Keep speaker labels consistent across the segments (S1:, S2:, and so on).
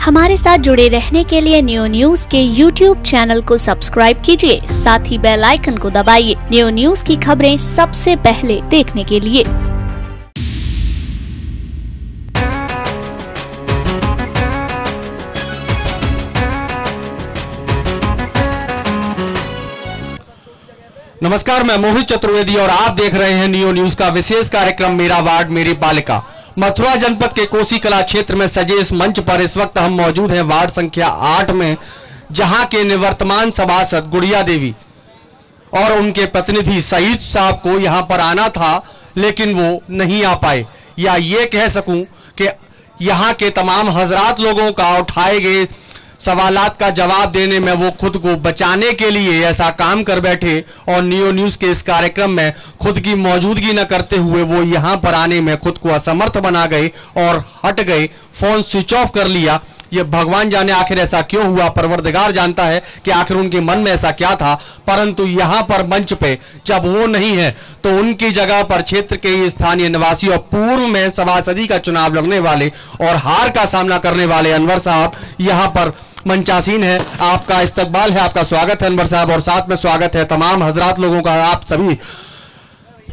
S1: हमारे साथ जुड़े रहने के लिए नियो न्यूज के YouTube चैनल को सब्सक्राइब कीजिए, साथ ही बेल आइकन को दबाइए नियो न्यूज की खबरें सबसे पहले देखने के लिए।
S2: नमस्कार, मैं मोहित चतुर्वेदी और आप देख रहे हैं नियो न्यूज का विशेष कार्यक्रम मेरा वार्ड मेरी पालिका। मथुरा जनपद के कोसी कला क्षेत्र में सजे इस मंच पर इस वक्त हम मौजूद हैं वार्ड संख्या 8 में, जहां के निवर्तमान सभासद गुड़िया देवी और उनके प्रतिनिधि सईद साहब को यहां पर आना था, लेकिन वो नहीं आ पाए। या ये कह सकूं कि यहां के तमाम हजरात लोगों का उठाए गए सवालात का जवाब देने में वो खुद को बचाने के लिए ऐसा काम कर बैठे और नियो न्यूज के इस कार्यक्रम में खुद की मौजूदगी न करते हुए वो यहां पर आने में खुद को असमर्थ बना गए और हट गए, फोन स्विच ऑफ कर लिया। ये भगवान जाने आखिर ऐसा क्यों हुआ, परवरदिगार जानता है कि आखिर उनके मन में ऐसा क्या था। परंतु यहां पर मंच पे जब वो नहीं है तो उनकी जगह पर क्षेत्र के स्थानीय निवासी और पूर्व में सभासदी का चुनाव लड़ने वाले और हार का सामना करने वाले अनवर साहब यहां पर मंचासीन है। आपका इस्तकबाल है, आपका स्वागत है अनवर साहब, और साथ में स्वागत है तमाम हजरात लोगों का, आप सभी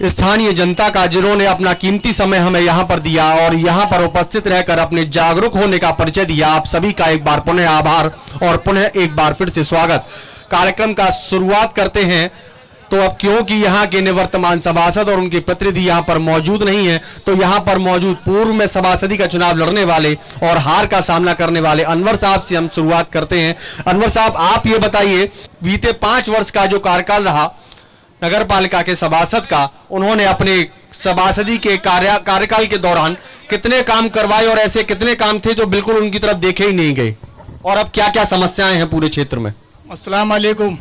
S2: स्थानीय जनता का, जिन्होंने अपना कीमती समय हमें यहां पर दिया और यहां पर उपस्थित रहकर अपने जागरूक होने का परिचय दिया। आप सभी का एक बार पुनः आभार और पुनः एक बार फिर से स्वागत। कार्यक्रम का शुरुआत करते हैं। तो अब क्योंकि यहाँ के निवर्तमान सभासद और उनके प्रतिनिधि यहाँ पर मौजूद नहीं है, तो यहाँ पर मौजूद पूर्व में सभासदी का चुनाव लड़ने वाले और हार का सामना करने वाले अनवर साहब से हम शुरुआत करते हैं। अनवर साहब, आप ये बताइए, बीते 5 वर्ष का जो कार्यकाल रहा नगर पालिका के सभासद का, उन्होंने अपने सभासदी के कार्यकाल के दौरान कितने काम करवाए और ऐसे कितने काम थे जो बिल्कुल उनकी तरफ देखे ही नहीं गए, और अब क्या क्या समस्याएं हैं पूरे क्षेत्र में?
S3: अस्सलाम वालेकुम।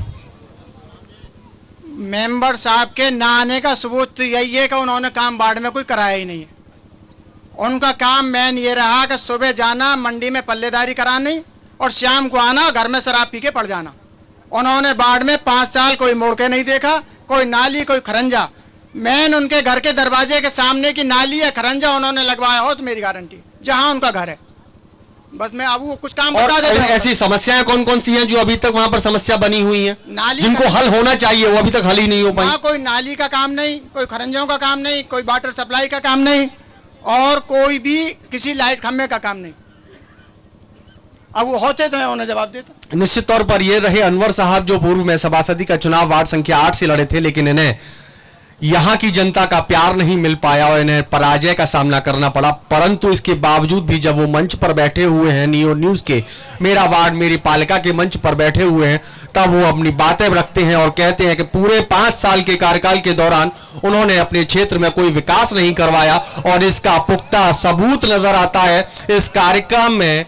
S3: मेंबर साहब के ना आने का सबूत तो यही है कि उन्होंने काम वार्ड में कोई कराया ही नहीं है। उनका काम मेन ये रहा कि सुबह जाना मंडी में पल्लेदारी करानी और शाम को आना घर में शराब पी के पड़ जाना। उन्होंने वार्ड में 5 साल कोई मोड़ के नहीं देखा, कोई नाली कोई खरंजा। मेन उनके घर के दरवाजे के सामने की नाली या खरंजा उन्होंने लगवाया हो तो मेरी गारंटी, जहाँ उनका घर है। बस मैं अब वो कुछ काम बता देता हूं।
S2: ऐसी समस्याएं कौन कौन सी हैं जो अभी तक वहां पर समस्या बनी हुई हैं, जिनको हल होना चाहिए वो अभी तक हल ही नहीं हो पाई?
S3: कोई नाली का काम नहीं, कोई खरंजों का काम नहीं, कोई वाटर सप्लाई का काम नहीं, और कोई भी किसी लाइट खंभे का काम नहीं। अब वो होते तो मैं उन्हें जवाब देता।
S2: निश्चित तौर पर ये रहे अनवर साहब जो पूर्व में सभासदी का चुनाव वार्ड संख्या 8 से लड़े थे, लेकिन इन्हें यहाँ की जनता का प्यार नहीं मिल पाया और इन्हें पराजय का सामना करना पड़ा। परंतु इसके बावजूद भी जब वो मंच पर बैठे हुए हैं, नियो न्यूज के मेरा वार्ड मेरी पालिका के मंच पर बैठे हुए हैं, तब वो अपनी बातें रखते हैं और कहते हैं कि पूरे 5 साल के कार्यकाल के दौरान उन्होंने अपने क्षेत्र में कोई विकास नहीं करवाया, और इसका पुख्ता सबूत नजर आता है इस कार्यक्रम में।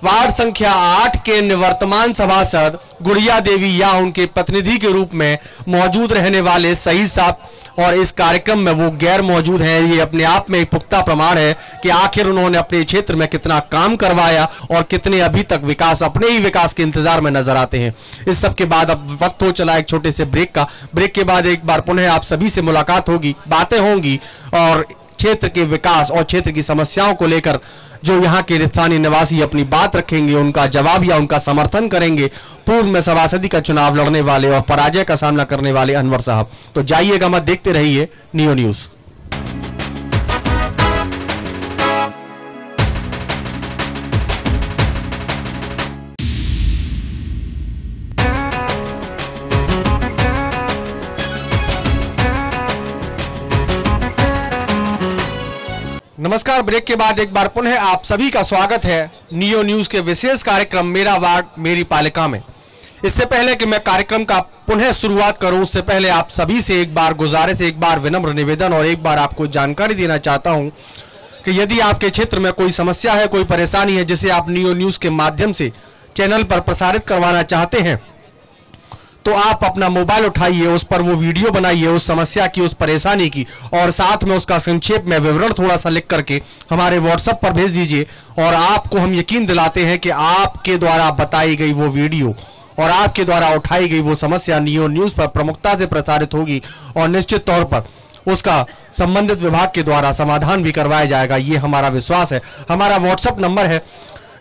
S2: वार्ड संख्या 8 के निवर्तमान सभासद गुड़िया देवी या उनके प्रतिनिधि के रूप में मौजूद रहने वाले सईद साहब, और इस कार्यक्रम में वो गैर मौजूद हैं। ये अपने आप में एक पुख्ता प्रमाण है कि आखिर उन्होंने अपने क्षेत्र में कितना काम करवाया और कितने अभी तक विकास, अपने ही विकास के इंतजार में नजर आते हैं। इस सब के बाद अब वक्त हो चला एक छोटे से ब्रेक का। ब्रेक के बाद एक बार पुनः आप सभी से मुलाकात होगी, बातें होंगी और क्षेत्र के विकास और क्षेत्र की समस्याओं को लेकर जो यहाँ के स्थानीय निवासी अपनी बात रखेंगे, उनका जवाब या उनका समर्थन करेंगे पूर्व में सभासदी का चुनाव लड़ने वाले और पराजय का सामना करने वाले अनवर साहब। तो जाइएगा मत, देखते रहिए नियो न्यूज। नमस्कार, ब्रेक के बाद एक बार पुनः आप सभी का स्वागत है नियो न्यूज के विशेष कार्यक्रम मेरा वार्ड मेरी पालिका में। इससे पहले कि मैं कार्यक्रम का पुनः शुरुआत करूं, उससे पहले आप सभी से एक बार गुजारिश, एक बार विनम्र निवेदन और एक बार आपको जानकारी देना चाहता हूं कि यदि आपके क्षेत्र में कोई समस्या है, कोई परेशानी है जिसे आप नियो न्यूज के माध्यम से चैनल पर प्रसारित करवाना चाहते हैं, तो आप अपना मोबाइल उठाइए, उस पर वो वीडियो बनाइए उस समस्या की, उस परेशानी की, और साथ में उसका संक्षेप में विवरण थोड़ा सा लिख करके हमारे व्हाट्सएप पर भेज दीजिए। और आपको हम यकीन दिलाते हैं कि आपके द्वारा बताई गई वो वीडियो और आपके द्वारा उठाई गई वो समस्या नियो न्यूज पर प्रमुखता से प्रसारित होगी और निश्चित तौर पर उसका संबंधित विभाग के द्वारा समाधान भी करवाया जाएगा, ये हमारा विश्वास है। हमारा व्हाट्सएप नंबर है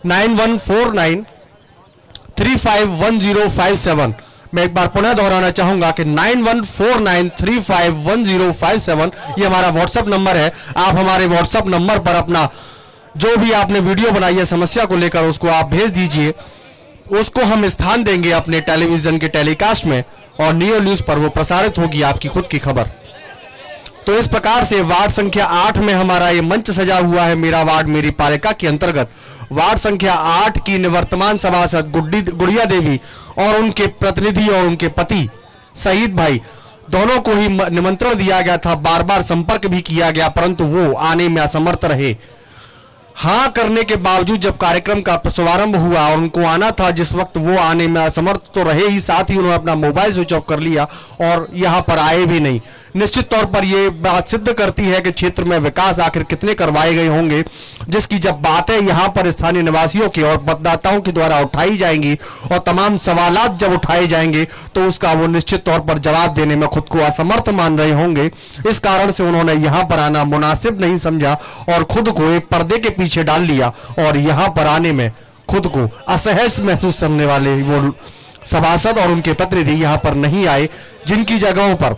S2: 9149351057। मैं एक बार पुनः दोहराना चाहूंगा कि 9149351057 ये हमारा व्हाट्सएप नंबर है। आप हमारे व्हाट्सएप नंबर पर अपना जो भी आपने वीडियो बनाई है समस्या को लेकर उसको आप भेज दीजिए, उसको हम स्थान देंगे अपने टेलीविजन के टेलीकास्ट में और नियो न्यूज पर वो प्रसारित होगी आपकी खुद की खबर। तो इस प्रकार से वार्ड संख्या 8 में हमारा ये मंच सजा हुआ है मेरा वार्ड मेरी पालिका के अंतर्गत। वार्ड संख्या 8 की निवर्तमान सभासद गुड़िया देवी और उनके प्रतिनिधि और उनके पति शहीद भाई दोनों को ही निमंत्रण दिया गया था, बार बार संपर्क भी किया गया, परंतु वो आने में असमर्थ रहे। हाँ करने के बावजूद जब कार्यक्रम का शुभारंभ हुआ और उनको आना था, जिस वक्त वो आने में असमर्थ तो रहे ही, साथ ही उन्होंने अपना मोबाइल स्विच ऑफ कर लिया और यहाँ पर आए भी नहीं। निश्चित तौर पर ये बात सिद्ध करती है कि क्षेत्र में विकास आखिर कितने करवाए गए होंगे, जिसकी जब बातें यहाँ पर स्थानीय निवासियों के और मतदाताओं के द्वारा उठाई जाएंगी और तमाम सवालात जब उठाए जाएंगे तो उसका वो निश्चित तौर पर जवाब देने में खुद को असमर्थ मान रहे होंगे। इस कारण से उन्होंने यहाँ पर आना मुनासिब नहीं समझा और खुद को एक पर्दे के पीछे डाल लिया और यहाँ पर आने में खुद को असहज महसूस करने वाले वो सभासद और उनके प्रतिनिधि यहाँ पर नहीं आए, जिनकी जगहों पर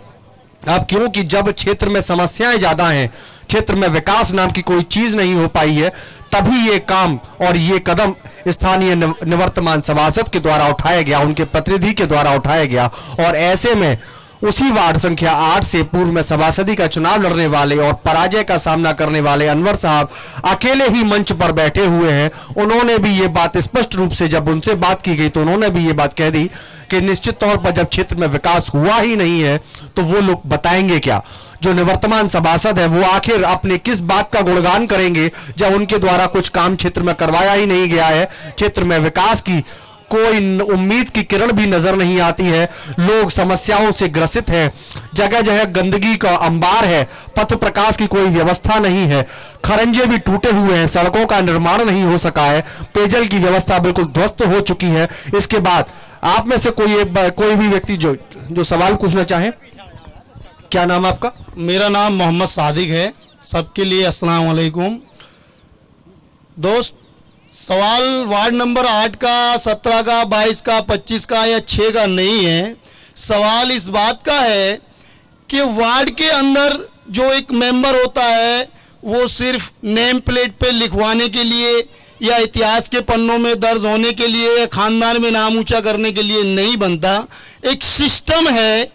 S2: अब क्योंकि जब क्षेत्र में समस्याएं ज्यादा हैं, क्षेत्र में विकास नाम की कोई चीज नहीं हो पाई है, तभी ये काम और ये कदम स्थानीय निवर्तमान सभासद के द्वारा उठाया गया, उनके प्रतिनिधि के द्वारा उठाया गया। और ऐसे में उसी वार्ड संख्या 8 से पूर्व में सभासदी का चुनाव लड़ने वाले और पराजय का सामना करने वाले अनवर साहब अकेले ही मंच पर बैठे हुए हैं। उन्होंने भी ये बात स्पष्ट रूप से जब उनसे बात की गई तो उन्होंने भी ये बात कह दी कि निश्चित तौर पर जब क्षेत्र में विकास हुआ ही नहीं है तो वो लोग बताएंगे क्या। जो निवर्तमान सभासद है वो आखिर अपने किस बात का गुणगान करेंगे जब उनके द्वारा कुछ काम क्षेत्र में करवाया ही नहीं गया है। क्षेत्र में विकास की कोई उम्मीद की किरण भी नजर नहीं आती है, लोग समस्याओं से ग्रसित हैं, जगह जगह गंदगी का अंबार है, पथ प्रकाश की कोई व्यवस्था नहीं है, खरंजे भी टूटे हुए हैं, सड़कों का निर्माण नहीं हो सका है, पेयजल की व्यवस्था बिल्कुल ध्वस्त हो चुकी है। इसके बाद आप में से कोई भी व्यक्ति जो सवाल पूछना चाहे। क्या नाम आपका?
S4: मेरा नाम मोहम्मद सादिक है। सबके लिए अस्सलाम वालेकुम। दोस्त, सवाल वार्ड नंबर 8 का, 17 का, 22 का, 25 का या 6 का नहीं है। सवाल इस बात का है कि वार्ड के अंदर जो एक मेंबर होता है वो सिर्फ नेम प्लेट पे लिखवाने के लिए या इतिहास के पन्नों में दर्ज होने के लिए या खानदान में नाम ऊंचा करने के लिए नहीं बनता। एक सिस्टम है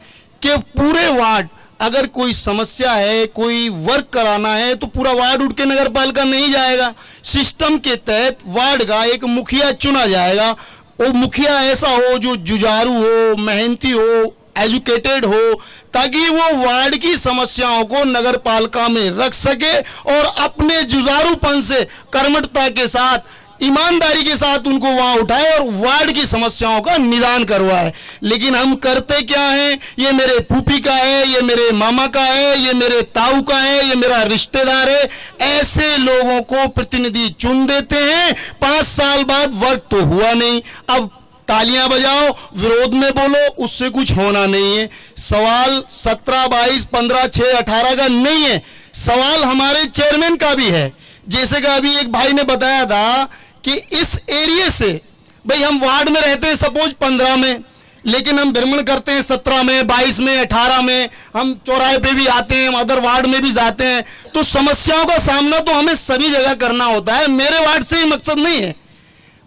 S4: कि पूरे वार्ड, अगर कोई समस्या है, कोई वर्क कराना है तो पूरा वार्ड उठ के नगर पालिका नहीं जाएगा। सिस्टम के तहत वार्ड का एक मुखिया चुना जाएगा। वो मुखिया ऐसा हो जो जुझारू हो, मेहनती हो, एजुकेटेड हो, ताकि वो वार्ड की समस्याओं को नगर पालिका में रख सके और अपने जुझारूपन से, कर्मठता के साथ, ईमानदारी के साथ उनको वहां उठाए और वार्ड की समस्याओं का निदान करवाए। लेकिन हम करते क्या हैं? ये मेरे फूफी का है, ये मेरे मामा का है, ये मेरे ताऊ का है, ये मेरा रिश्तेदार है, ऐसे लोगों को प्रतिनिधि चुन देते हैं। 5 साल बाद वर्क तो हुआ नहीं, अब तालियां बजाओ, विरोध में बोलो, उससे कुछ होना नहीं है। सवाल 17, 22, 15, 6, 18 का नहीं है, सवाल हमारे चेयरमैन का भी है। जैसे कि अभी एक भाई ने बताया था कि इस एरिया से, भाई हम वार्ड में रहते हैं सपोज 15 में, लेकिन हम भ्रमण करते हैं 17 में, 22 में, 18 में, हम चौराहे पे भी आते हैं, अदर वार्ड में भी जाते हैं, तो समस्याओं का सामना तो हमें सभी जगह करना होता है। मेरे वार्ड से ही मकसद नहीं है।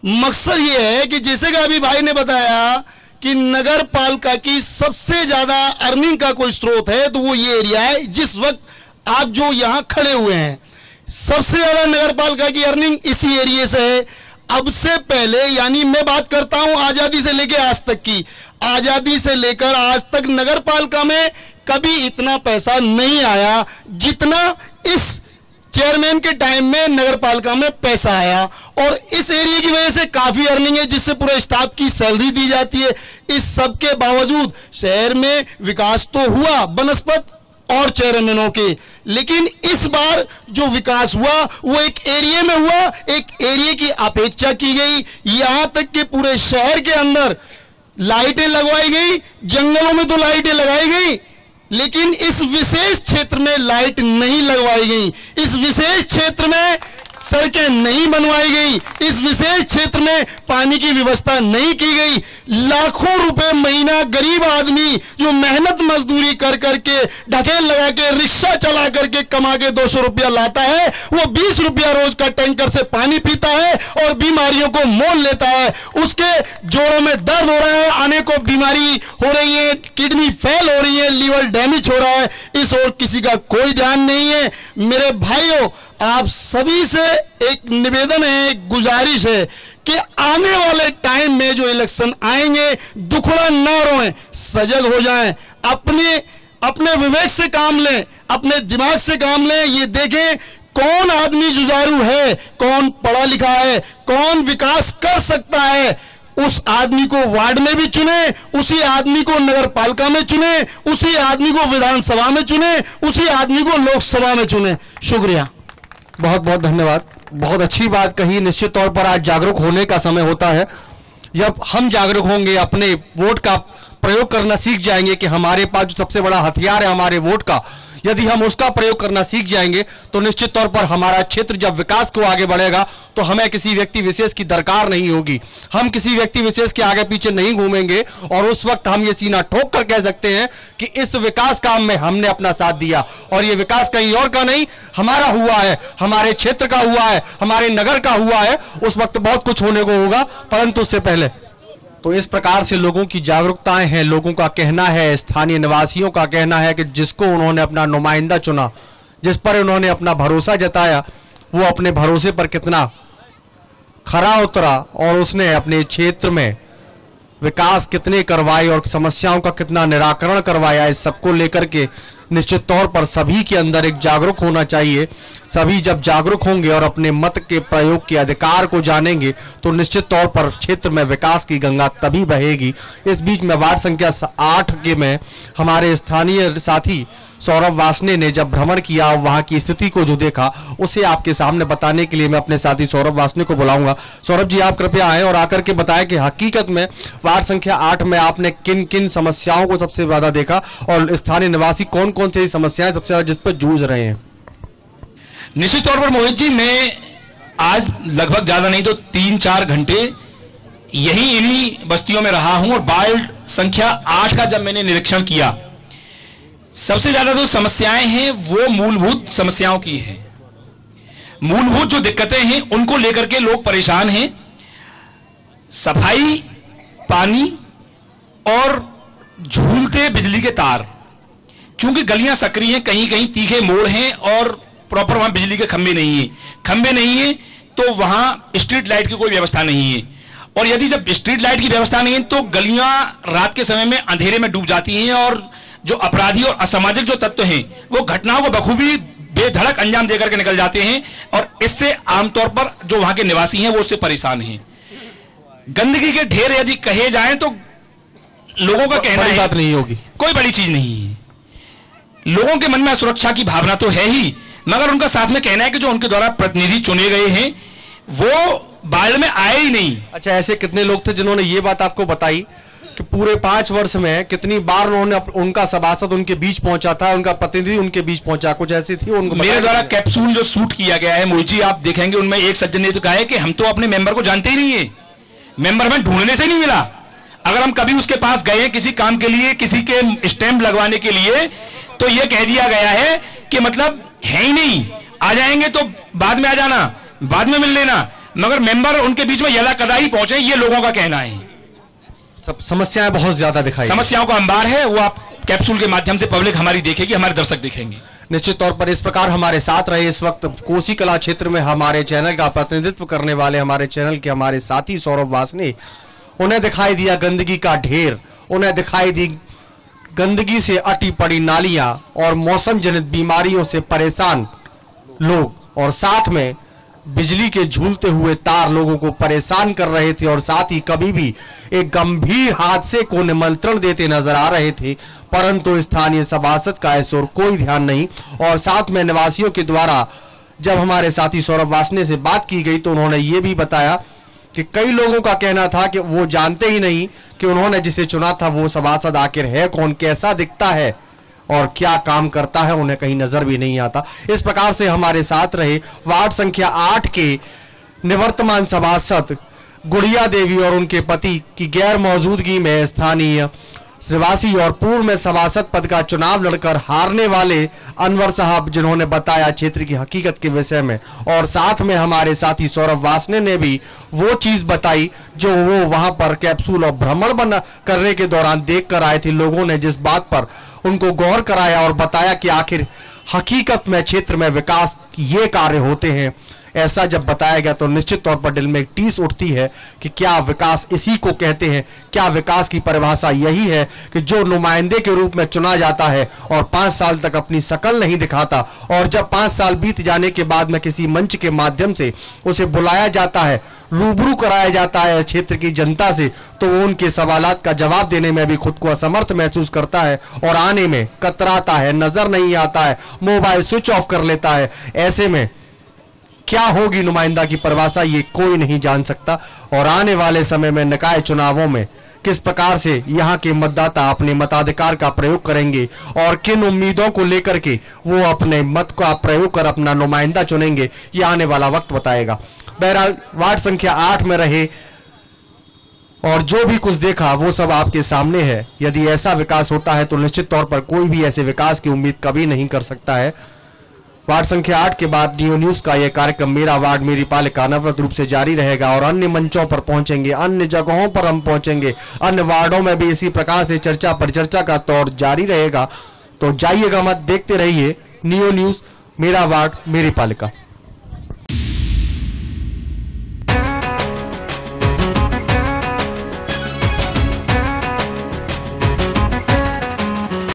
S4: मकसद ये है कि जैसे कि अभी भाई ने बताया कि नगर पालिका की सबसे ज्यादा अर्निंग का कोई स्रोत है तो वो ये एरिया है। जिस वक्त आप जो यहां खड़े हुए हैं, सबसे ज्यादा नगर पालिका की अर्निंग इसी एरिया से है। अब से पहले, यानी मैं बात करता हूं आजादी से लेकर आज तक की, आजादी से लेकर आज तक नगर पालिका में कभी इतना पैसा नहीं आया जितना इस चेयरमैन के टाइम में नगर पालिका में पैसा आया। और इस एरिया की वजह से काफी अर्निंग है, जिससे पूरे स्टाफ की सैलरी दी जाती है। इस सब के बावजूद शहर में विकास तो हुआ बनस्पत और चेयरमैनों के, लेकिन इस बार जो विकास हुआ वो एक एरिया में हुआ, एक एरिया की अपेक्षा की गई। यहां तक कि पूरे शहर के अंदर लाइटें लगवाई गई, जंगलों में तो लाइटें लगाई गई, लेकिन इस विशेष क्षेत्र में लाइट नहीं लगवाई गई। इस विशेष क्षेत्र में सड़कें नहीं बनवाई गई, इस विशेष क्षेत्र में पानी की व्यवस्था नहीं की गई। लाखों रुपए महीना गरीब आदमी जो मेहनत मजदूरी कर करके ढकेल लगा के रिक्शा चला करके कमा के 200 रुपया लाता है, वो 20 रुपया रोज का टैंकर से पानी पीता है और बीमारियों को मोल लेता है। उसके जोड़ों में दर्द हो रहा है, अनेकों बीमारी हो रही है, किडनी फेल हो रही है, लीवर डैमेज हो रहा है, इस और किसी का कोई ध्यान नहीं है। मेरे भाइयों, आप सभी से एक निवेदन है, एक गुजारिश है कि आने वाले टाइम में जो इलेक्शन आएंगे, दुखड़ा ना रोएं, सजग हो जाएं, अपने विवेक से काम लें, अपने दिमाग से काम लें। ये देखें कौन आदमी जुझारू है, कौन पढ़ा लिखा है, कौन विकास कर सकता है, उस आदमी को वार्ड में भी चुने, उसी आदमी को नगर पालिका में चुने, उसी आदमी को विधानसभा में चुने, उसी आदमी को लोकसभा में चुने। शुक्रिया,
S2: बहुत बहुत धन्यवाद। बहुत अच्छी बात कही। निश्चित तौर पर आज जागरूक होने का समय होता है। जब हम जागरूक होंगे, अपने वोट का प्रयोग करना सीख जाएंगे कि हमारे पास जो सबसे बड़ा हथियार है हमारे वोट का, यदि हम उसका प्रयोग करना सीख जाएंगे तो निश्चित तौर पर हमारा क्षेत्र जब विकास को आगे बढ़ेगा तो हमें किसी व्यक्ति विशेष की दरकार नहीं होगी। हम किसी व्यक्ति विशेष के आगे पीछे नहीं घूमेंगे और उस वक्त हम ये सीना ठोक कर कह सकते हैं कि इस विकास काम में हमने अपना साथ दिया और ये विकास कहीं और का नहीं, हमारा हुआ है, हमारे क्षेत्र का हुआ है, हमारे नगर का हुआ है। उस वक्त बहुत कुछ होने को होगा, परंतु उससे पहले तो इस प्रकार से लोगों की जागरूकताएं हैं। लोगों का कहना है, स्थानीय निवासियों का कहना है कि जिसको उन्होंने अपना नुमाइंदा चुना, जिस पर उन्होंने अपना भरोसा जताया, वो अपने भरोसे पर कितना खरा उतरा और उसने अपने क्षेत्र में विकास कितने करवाए और समस्याओं का कितना निराकरण करवाया। इस सबको लेकर के निश्चित तौर पर सभी के अंदर एक जागरूक होना चाहिए। सभी जब जागरूक होंगे और अपने मत के प्रयोग के अधिकार को जानेंगे तो निश्चित तौर पर क्षेत्र में विकास की गंगा तभी बहेगी। इस बीच में वार्ड संख्या 8 के में हमारे स्थानीय साथी सौरभ वासने ने जब भ्रमण किया, वहां की स्थिति को जो देखा, उसे आपके सामने बताने के लिए मैं अपने साथी सौरभ वासने को बुलाऊंगा। सौरभ जी, आप कृपया आए और आकर के बताएं कि हकीकत में वार्ड संख्या 8 में आपने किन किन समस्याओं को सबसे ज्यादा देखा और स्थानीय निवासी कौन कौन सी समस्याएं सबसे ज्यादा जिस पर जूझ रहे हैं।
S5: निश्चित तौर पर मोहित जी, मैं आज लगभग ज्यादा नहीं तो 3-4 घंटे यही इन्हीं बस्तियों में रहा हूं और वार्ड संख्या 8 का जब मैंने निरीक्षण किया, सबसे ज्यादा जो समस्याएं हैं वो मूलभूत समस्याओं की है। मूलभूत जो दिक्कतें हैं उनको लेकर के लोग परेशान हैं। सफाई, पानी और झूलते बिजली के तार। चूंकि गलियां सक्रिय हैं, कहीं कहीं तीखे मोड़ हैं और प्रॉपर वहां बिजली के खंभे नहीं है। खंभे नहीं है तो वहां स्ट्रीट लाइट की कोई व्यवस्था नहीं है। और यदि जब स्ट्रीट लाइट की व्यवस्था नहीं है तो गलियां रात के समय में अंधेरे में डूब जाती हैं और जो अपराधी और असामाजिक जो तत्व हैं वो घटनाओं को बखूबी बेधड़क अंजाम देकर के निकल जाते हैं और इससे आमतौर पर जो वहां के निवासी हैं वो उससे परेशान हैं। गंदगी के ढेर यदि कहे जाएं तो लोगों का कहना है
S2: बात नहीं होगी,
S5: कोई बड़ी चीज नहीं है। लोगों के मन में असुरक्षा की भावना तो है ही, मगर उनका साथ में कहना है कि जो उनके द्वारा प्रतिनिधि चुने गए हैं वो वार्ड में आए ही नहीं।
S2: अच्छा, ऐसे कितने लोग थे जिन्होंने ये बात आपको बताई कि पूरे 5 वर्ष में कितनी बार उन्होंने उनका सभासद उनके बीच पहुंचा था, उनका प्रतिनिधि उनके बीच पहुंचा, कुछ ऐसी थी उनको
S5: मेरे द्वारा कैप्सूल जो शूट किया गया है मोहित जी, आप देखेंगे उनमें एक सज्जन ने तो कहा है कि हम तो अपने मेंबर को जानते ही नहीं है, मेंबर में ढूंढने से नहीं मिला। अगर हम कभी उसके पास गए किसी काम के लिए, किसी के स्टैंप लगवाने के लिए, तो यह कह दिया गया है कि मतलब है ही नहीं, आ जाएंगे तो बाद में आ जाना, बाद में मिल लेना, मगर मेंबर उनके बीच में यदा कदा ही पहुंचे, ये लोगों का कहना है।
S2: सब समस्याएं बहुत ज्यादा दिखाई,
S5: समस्याओं का अंबार है, वो आप कैप्सूल के माध्यम से पब्लिक हमारी देखेगी, हमारे दर्शक देखेंगे।
S2: निश्चित तौर पर इस प्रकार हमारे साथ रहे इस वक्त कोसी कला क्षेत्र में हमारे चैनल का प्रतिनिधित्व करने वाले हमारे चैनल के हमारे साथी सौरभ वासने। उन्हें दिखाई दिया गंदगी का ढेर, उन्हें दिखाई दी गंदगी से अटी पड़ी नालियां और मौसम जनित बीमारियों से परेशान लोग, और साथ में बिजली के झूलते हुए तार लोगों को परेशान कर रहे थे और साथ ही कभी भी एक गंभीर हादसे को निमंत्रण देते नजर आ रहे थे, परंतु स्थानीय सभासद का इस ओर कोई ध्यान नहीं। और साथ में निवासियों के द्वारा जब हमारे साथी सौरभ वासने से बात की गई तो उन्होंने ये भी बताया कि कई लोगों का कहना था कि वो जानते ही नहीं कि उन्होंने जिसे चुना था वो सभासद आखिर है कौन, कैसा दिखता है, और क्या काम करता है उन्हें कहीं नजर भी नहीं आता। इस प्रकार से हमारे साथ रहे वार्ड संख्या 8 के निवर्तमान सभासद गुड़िया देवी और उनके पति की गैर मौजूदगी में स्थानीय निवासी और पूर्व में सभासद पद का चुनाव लड़कर हारने वाले अनवर साहब, जिन्होंने बताया क्षेत्र की हकीकत के विषय में। और साथ में हमारे साथी सौरभ वासने ने भी वो चीज बताई जो वो वहां पर कैप्सूल और भ्रमण करने के दौरान देख कर आए थे। लोगों ने जिस बात पर उनको गौर कराया और बताया कि आखिर हकीकत में क्षेत्र में विकास ये कार्य होते हैं, ऐसा जब बताया गया तो निश्चित तौर पर दिल में एक टीस उठती है कि क्या विकास इसी को कहते हैं? क्या विकास की परिभाषा यही है कि जो नुमाइंदे के रूप में चुना जाता है और 5 साल तक अपनी शकल नहीं दिखाता, और जब 5 साल बीत जाने के बाद में किसी मंच के माध्यम से उसे बुलाया जाता है, रूबरू कराया जाता है क्षेत्र की जनता से, तो वो उनके सवालात का जवाब देने में भी खुद को असमर्थ महसूस करता है और आने में कतराता है, नजर नहीं आता है, मोबाइल स्विच ऑफ कर लेता है। ऐसे में क्या होगी नुमाइंदा की परिभाषा ये कोई नहीं जान सकता। और आने वाले समय में निकाय चुनावों में किस प्रकार से यहाँ के मतदाता अपने मताधिकार का प्रयोग करेंगे और किन उम्मीदों को लेकर के वो अपने मत का प्रयोग कर अपना नुमाइंदा चुनेंगे, ये आने वाला वक्त बताएगा। बहरहाल वार्ड संख्या 8 में रहे और जो भी कुछ देखा वो सब आपके सामने है। यदि ऐसा विकास होता है तो निश्चित तौर पर कोई भी ऐसे विकास की उम्मीद कभी नहीं कर सकता है। वार्ड संख्या 8 के बाद नियो न्यूज का यह कार्यक्रम मेरा वार्ड मेरी पालिका अनवरत रूप से जारी रहेगा और अन्य मंचों पर पहुंचेंगे, अन्य जगहों पर हम पहुंचेंगे, अन्य वार्डों में भी इसी प्रकार से चर्चा परिचर्चा का दौर जारी रहेगा। तो जाइएगा मत, देखते रहिए नियो न्यूज मेरा वार्ड मेरी पालिका।